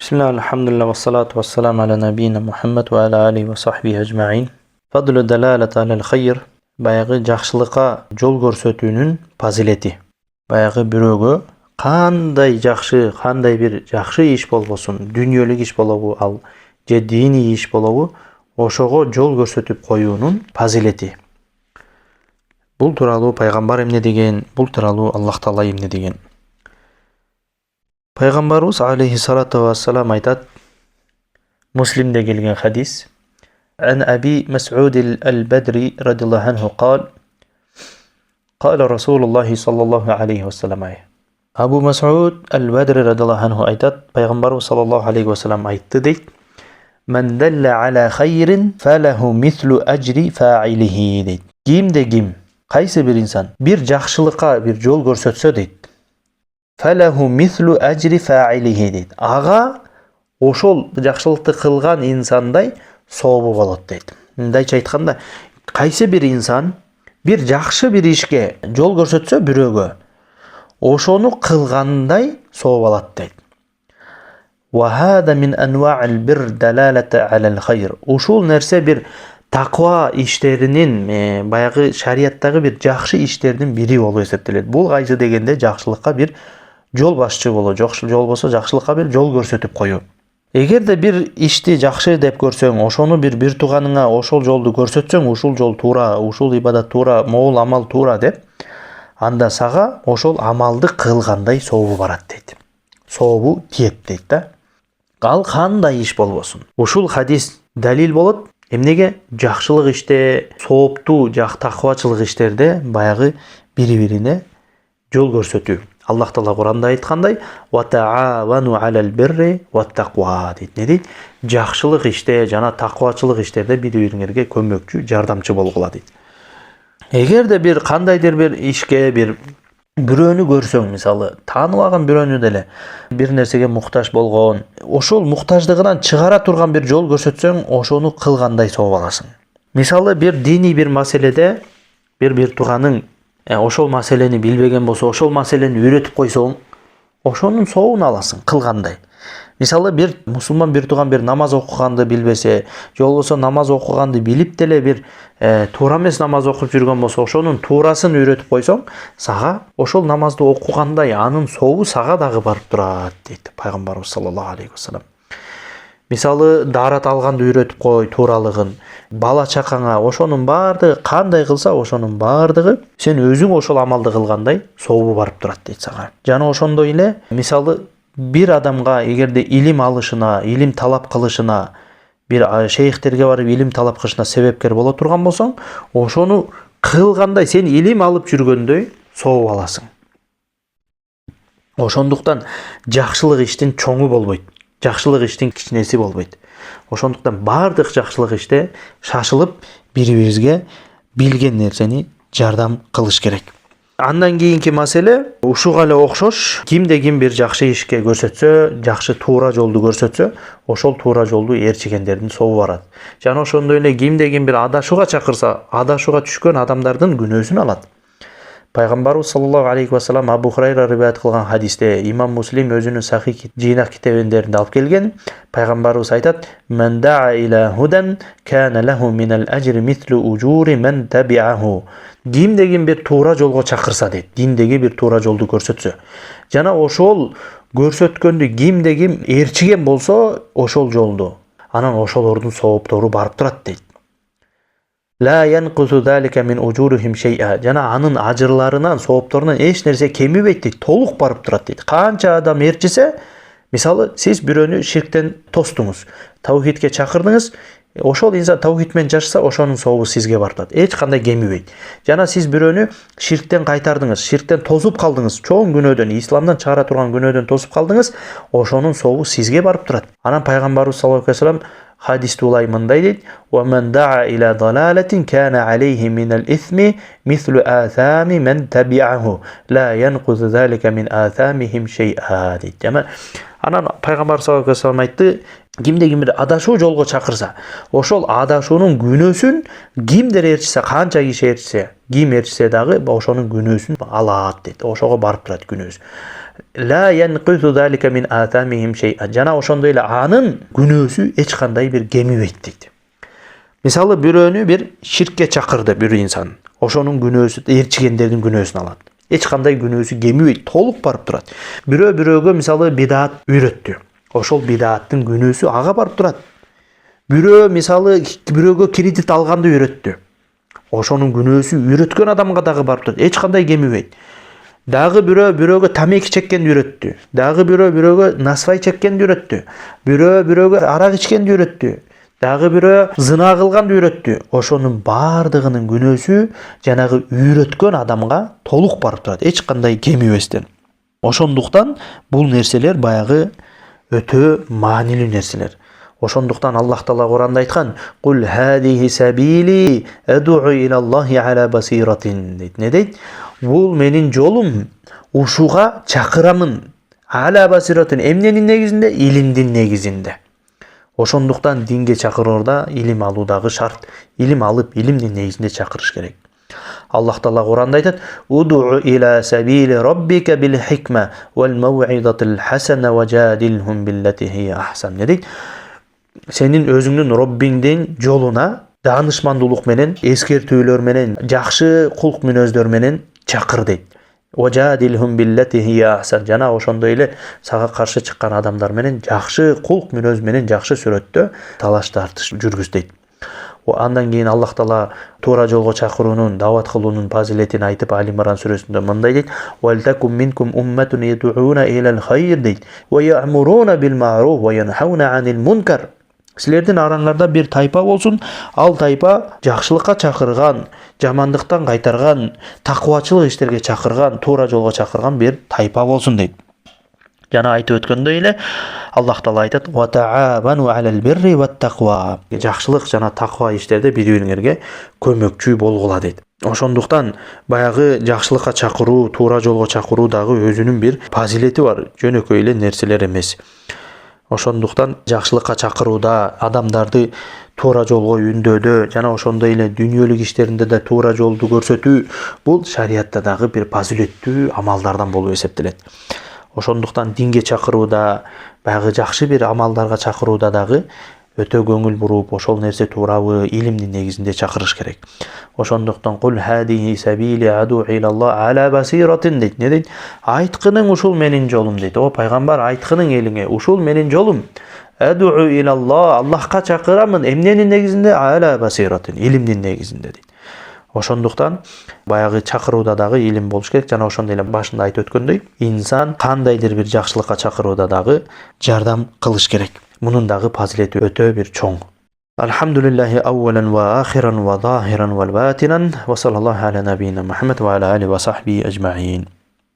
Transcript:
Bismillah, alhamdulillah, wassalatu wassalamu ala nabiyina Muhammad wa ala alihi wa sahbihi ajma'in. Fadlu dalalat alal khayr. Баягы жакшылыкка жол көрсөтүүнүн фазилети. Баягы бирөөгө кандай бир жакшы иш болбосун, дүйнөлүк иш болобу ал же диний иш болобу, ошого жол көрсөтүп коюунун фазилети. Бул тууралуу пайгамбар эмне деген, бул тууралуу Аллах Таала эмне деген. Пайгамбарыбыз алейхиссалату вассалам айтат, Муслимде келген хадис. عن أبي مسعود البدري رضي الله عنه قال رسول الله صلى الله عليه وسلم Абу Мас'уд al-Бадри радиллаху анху айтат, пайгамбарыбыз саллаллаху алейхи вассалам айтты дейт: "Мен далла аля хайрин фалаху мислу ажри фаилихи" дейт. Ким кайсы бир инсан бир жакшылыкка бир жол көрсөтсө дейт, фалаху мислу ажри фаилихи дейт. Ага ошол жакшылыкты кылган инсандай сообу болот дейт. Мындайча айтканда, кайсы бир инсан бир жакшы бир ишке жол көрсөтсө бирөөгө, ошону кылгандай сооп алат дейт. Ва хада мин анва'ил бир далалата алал хайр. Ушул нерсе бир таква иштеринин, баягы шариаттагы бир жакшы иштердин бири болуп эсептелет. Бул кайсы дегенде жакшылыкка бир жол башчы болуу, жол болсо жакшылыкка бир жол көрсөтүп коюу. Эгерде бир ишти жакшы деп көрсөң, ошону бир тууганыңа ошол жолду көрсөтсөң, ушул жол туура, ушул ибадат туура, могул амал туура деп, анда сага ошол амалды кылгандай сообу барат дейт. Сообу тиет дейт да. Ал кандай иш болбосун. Ушул хадис далил болот. Эмнеге? Жакшылык иште, сооптуу, таквачылык иштерде баягы бири-бирине жол көрсөтүү. Аллах Таала Куранда айткандай: "Ва таавану алал бирри ват тaqwa" дейт. Не дейт? Жакшылык иште жана таквачылык иштерде бири-бириңерге көмөкчү, жардамчы болгула дейт. Эгерде бир кандайдыр бир ишке бирөөнү көрсөң, мисалы, тааныбаган бирөөнү деле бир нерсеге муктаж болгон, ошол муктаждыгынан чыгара турган бир жол көрсөтсөң, ошону кылгандай сооп аласың. Мисалы, бир диний бир маселеде бир тууганың ошол маселени билбеген болсо, ошол маселени үйрөтүп койсоң, ошонун сообун аласың кылгандай. Мисалы, бир мусулман бир тууган бир намаз окуганды билбесе, же болбосо намаз окуганды билип деле бир туура эмес намаз окуп жүргөн болсо, ошонун туурасын үйрөтүп койсоң, сага ошол намазды окугандай анын сообу сага дагы барып турат дейт пайгамбарыбыз саллаллаху алейхи вассалам. Мисалы, дарат алганды үйрөтүп кой тууралыгын, бала чакаңа ошонун баардыгы кандай кылса, ошонун баардыгы сен өзүң ошол амалды кылгандай сообу барып турат дейт сага. Жана ошондой эле, мисалы, бир адамга эгерде илим алышына, илим талап кылышына, бир шейхтерге барып илим талап кылышына себепкер боло турган болсоң, ошону кылгандай сен илим алып жүргөндөй сооп аласың. Ошондуктан жакшылык иштин чоңу болбойт. Жакшылык иштин кичинеси болбойт. Ошондуктан баардык жакшылык иште шашылып бири-бирибизге билген нерсени жардам кылыш керек. Андан кийинки маселе ушуга эле окшош, кимде ким бир жакшы ишке көрсөтсө, жакшы туура жолду көрсөтсө, ошол туура жолду ээрчигендердин сообу барат. Жана ошондой эле кимде ким бир адашууга чакырса, адашууга түшкөн адамдардын күнөөсүн алат. Пайгамбарыбыз саллаллаху алейхи вассалам Абу Хурайра риваят кылган хадисте, Имам Муслим өзүнүн Сахих жыйнак китебиндеринде алып келген, пайгамбарыбыз айтат: "Мен да'a иля худан кана лаху минал ажри мислу ужури мен таби'аху". Кимде ким бир туура жолго чакырса дейт, диндеги бир туура жолду көрсөтсө, жана ошол көрсөткөндү кимде ким ээрчиген болсо, ошол жолду, анан ошолордун сооптору барып турат дейт. La yanqusu zalika min ujurihim shay'a. Жана анын ажырларынан, соопторунан эч нерсе кемибейт дейт, толук барып турат дейт. Канча адам ээрчисе, мисалы, сиз бирөөнү ширктен тостуңуз, таухидке чакырдыңыз, ошол инсан таухид менен жашаса, ошонун сообу сизге барып турат. Эч кандай кемибейт. Жана сиз бирөөнү ширктен кайтардыңыз, ширктен тосуп калдыңыз, чоң күнөөдөн, исламдан чыгара турган күнөөдөн тосуп калдыңыз, ошонун сообу сизге барып турат. Анан пайгамбарыбыз саллаллаху алейхи вассалам хадисте улай мындай дейт: "Ва мен да'a иля далалатин кана алейхи минал исми мислу асами мен таби'аху, ла янқузу залика мин асамихим шей'a" дейт. Анан пайгамбар саллаллаху алейхи вассалам айтты: кимде ким бир адашуу жолго чакырса, ошол адашуунун күнөөсүн кимдер ээрчисе, канча киши ээрчисе, ким ээрчисе дагы ошонун күнөөсүн алат дейт. Ошого барып турат күнөөсү. La yanqizu zalika min atamihim shay'a. Жана ошондой эле анын күнөөсү эч кандай бир кемибейт дейт. Мисалы бирөөнү бир ширкке чакырды бир инсан. Ошонун күнөөсү ээрчигендердин күнөөсүн алат. Эч кандай күнөөсү кемибейт, толук барып турат. Бирөө бирөөгө мисалы бидаат үйрөттү. Ошол бидааттын күнөөсү ага барып турат. Бирөө мисалы бирөөгө кредит алганды үйрөттү. Ошонун күнөөсү үйрөткөн адамга дагы барып турат. Эч кандай кемибейт. Дагы бирөөгө тамеки чеккенди үйрөттү. Дагы бирөөгө насвай чеккенди үйрөттү. Бирөөгө арак ичкенди үйрөттү. Дагы бирөө зына кылганды үйрөттү. Ошонун бардыгынын күнөөсү жанагы үйрөткөн адамга толук барып турат. Эч кандай кемибестен. Ошондуктан бул нерселер баягы өтө маанилүү нерселер. Ошондуктан Аллах Таала Куранда айткан: "Кул хадихи сабили ад'у илаллахи ала басиратин" дейт. Не дейт? Бул менин жолум, ушуга чакырамын. Ала басиратин, эмненин негизинде? Илимдин негизинде. Ошондуктан динге чакыроорда илим алуу дагы шарт. Илим алып, илимдин негизинде чакырыш керек. Аллах Таала Куранда айтат: "Уду ила сабили раббика бил хикма вал мау'изатил хасана важадилхум биллати хия ахсан". Не дейт? Сенин өзүңдүн Роббиңдин жолуна даанышмандуулук менен, эскертүүлөр менен, жакшы кулк мүнөздөр менен чакыр дейт. Важадилхум биллати хия ахсан. Жана ошондой эле сага каршы чыккан адамдар менен жакшы кулк мүнөз менен, жакшы сүрөттө талаш тартыш жүргүз дейт. Андан кийин Аллах Таала туура жолго чакыруунун, дават кылуунун фазилетин айтып, Али Имран сүрөсүндө мындай дейт: "Валтакум минкум умматун яд'уна илал хайр" дейт. "Ва я'муруна бил ма'руф ва янхауна анил мункар". Силердин араңарда бир тайпа болсун, ал тайпа жакшылыкка чакырган, жамандыктан кайтарган, таквачылык иштерге чакырган, туура жолго чакырган бир тайпа болсун дейт. Жана айтып өткөндөй эле Аллах Таала айтат: "Ва та'авану алал бирри ват тaqwa". Жакшылык жана таква иштерде бири-бириңерге көмөкчү болгула дейт. Ошондуктан баягы жакшылыкка чакыруу, туура жолго чакыруу дагы өзүнүн бир фазилети бар, жөнөкөй эле нерселер эмес. Ошондуктан жакшылыкка чакырууда, адамдарды туура жолго үндөдө жана ошондой эле дүйнөлүк иштеринде да туура жолду көрсөтүү бул шариатта дагы бир фазилеттүү амалдардан болуп эсептелет. Ошондуктан динге чакырууда, баягы жакшы бир амалдарга чакырууда дагы өтө көңүл буруп, ошол нерсе туурабы, илимдин негизинде чакырыш керек. Ошондуктан кул хадихи сабили аду илаллах ала басиратин дейт. Не дейт? Айткының ушул менин жолум дейт. О пайгамбар, айткының элиңе, ушул менин жолум. Аду илаллах, Аллахка чакырамын. Эмненин негизинде? Ала басиратин, илимдин негизинде дейт. Ошондуктан баягы чакырууда дагы илим болуш керек. Жана ошондой эле башында айтып өткөндөй, инсан кандайдыр бир жакшылыкка чакырууда дагы жардам кылыш керек. Мунун дагы фазилети өтө бир чоң. Алхамдулиллахи аввалан ва ахиран ва захиран ва батинан ва саллаллаху аля набийина Мухаммад ва аля алиhi ва сахбихи ажмаин.